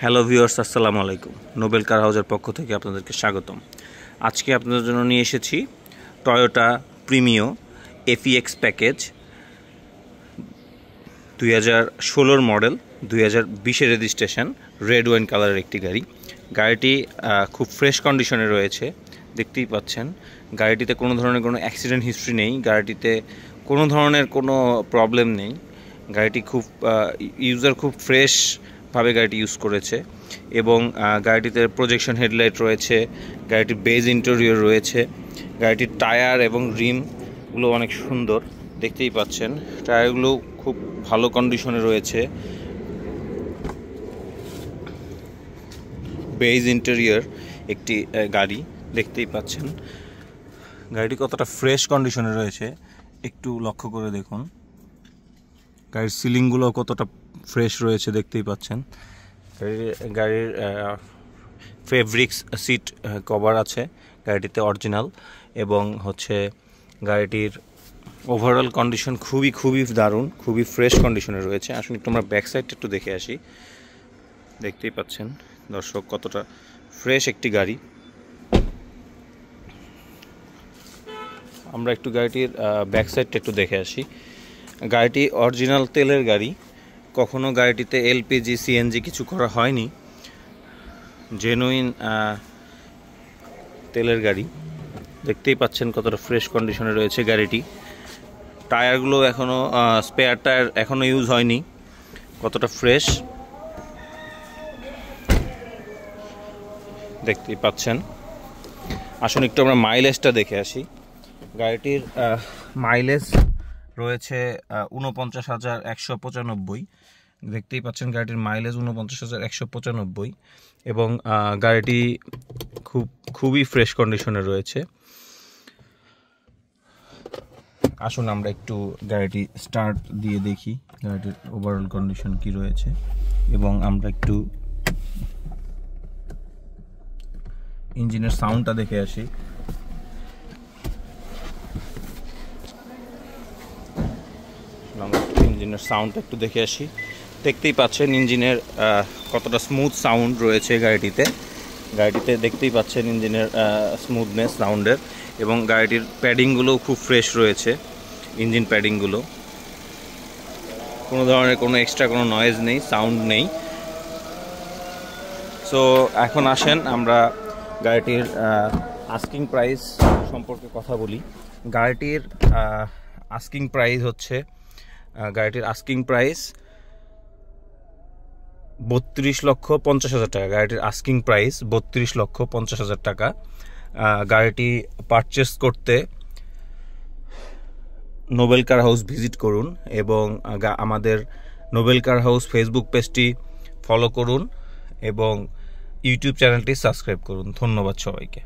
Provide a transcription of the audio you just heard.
Hello viewers, আসসালামু আলাইকুম। Nobel কার হাউসের পক্ষ থেকে আপনাদেরকে স্বাগতম। আজকে আপনাদের জন্য নিয়ে এসেছি Toyota Premio FEX package 2016 model, 2020 registration, red wine কালারের একটি গাড়ি। গাড়িটি খুব ফ্রেশ কন্ডিশনে রয়েছে, দেখতেই পাচ্ছেন। গাড়িটিতে কোনো ধরনের কোনো অ্যাক্সিডেন্ট হিস্ট্রি নেই, গাড়িটিতে কোনো ধরনের কোনো প্রবলেম নেই। গাড়িটি ইউজার খুব ফ্রেশভাবে গাড়িটি ইউজ করেছে এবং গাড়িটিতে প্রজেকশন হেডলাইট রয়েছে, গাড়িটির বেজ ইন্টেরিয়র রয়েছে, গাড়িটির টায়ার এবং রিমগুলো অনেক সুন্দর, দেখতেই পাচ্ছেন। টায়ারগুলো খুব ভালো কন্ডিশনে রয়েছে। বেজ ইন্টেরিয়র একটি গাড়ি, দেখতেই পাচ্ছেন। গাড়িটি কতটা ফ্রেশ কন্ডিশনে রয়েছে একটু লক্ষ্য করে দেখুন। গাড়ির সিলিংগুলো কতটা ফ্রেশ রয়েছে, দেখতেই পাচ্ছেন। গাড়ির ফেব্রিক্স সিট কভার আছে গাড়িটিতে অরিজিনাল, এবং গাড়িটির ওভারঅল কন্ডিশন খুবই দারুণ, খুবই ফ্রেশ কন্ডিশনে রয়েছে। আসুন একটু আমরা ব্যাক সাইডটা একটু দেখে আসি। দেখতেই পাচ্ছেন দর্শক কতটা ফ্রেশ একটি গাড়ি। আমরা একটু গাড়িটির ব্যাক সাইডটা একটু দেখে আসি। গাড়িটি অরিজিনাল তেলের গাড়ি, কখনো গাড়িটিতে এলপিজি সিএনজি কিছু করা হয়নি, জেনুইন তেলের গাড়ি। দেখতেই পাচ্ছেন কতটা ফ্রেশ কন্ডিশনে রয়েছে গাড়িটি। টায়ারগুলো এখনও স্পেয়ার টায়ার এখনও ইউজ হয়নি, কতটা ফ্রেশ দেখতেই পাচ্ছেন। আসুন একটু আমরা মাইলেজটা দেখে আসি। গাড়িটির মাইলেজ রয়েছে 49,195। দেখতেই পাচ্ছেন গাড়িটির মাইলেজ 49,195, এবং গাড়িটি খুবই ফ্রেশ কন্ডিশনে রয়েছে। আসুন আমরা একটু গাড়িটি স্টার্ট দিয়ে দেখি গাড়িটির ওভারঅল কন্ডিশন কি রয়েছে, এবং আমরা একটু ইঞ্জিনের সাউন্ডটা দেখে আসি। ইঞ্জিনের সাউন্ডটা একটু দেখে আসি। দেখতেই পাচ্ছেন ইঞ্জিনের কতটা স্মুথ সাউন্ড রয়েছে গাড়িটিতে। দেখতেই পাচ্ছেন ইঞ্জিনের স্মুথনেস সাউন্ডের, এবং গাড়িটির প্যাডিংগুলোও খুব ফ্রেশ রয়েছে। ইঞ্জিন প্যাডিংগুলো কোনো ধরনের কোনো এক্সট্রা কোনো নয়েজ নেই, সাউন্ড নেই। সো এখন আসেন আমরা গাড়িটির আস্কিং প্রাইস সম্পর্কে কথা বলি। গাড়িটির আস্কিং প্রাইস গাড়িটির আস্কিং প্রাইস 32,50,000 টাকা। গাড়িটির আস্কিং প্রাইস 32,50,000 টাকা। গাড়িটি পারচেস করতে নোবেল কার হাউস ভিজিট করুন, এবং আমাদের নোবেল কার হাউস ফেসবুক পেজটি ফলো করুন এবং ইউটিউব চ্যানেলটি সাবস্ক্রাইব করুন। ধন্যবাদ সবাইকে।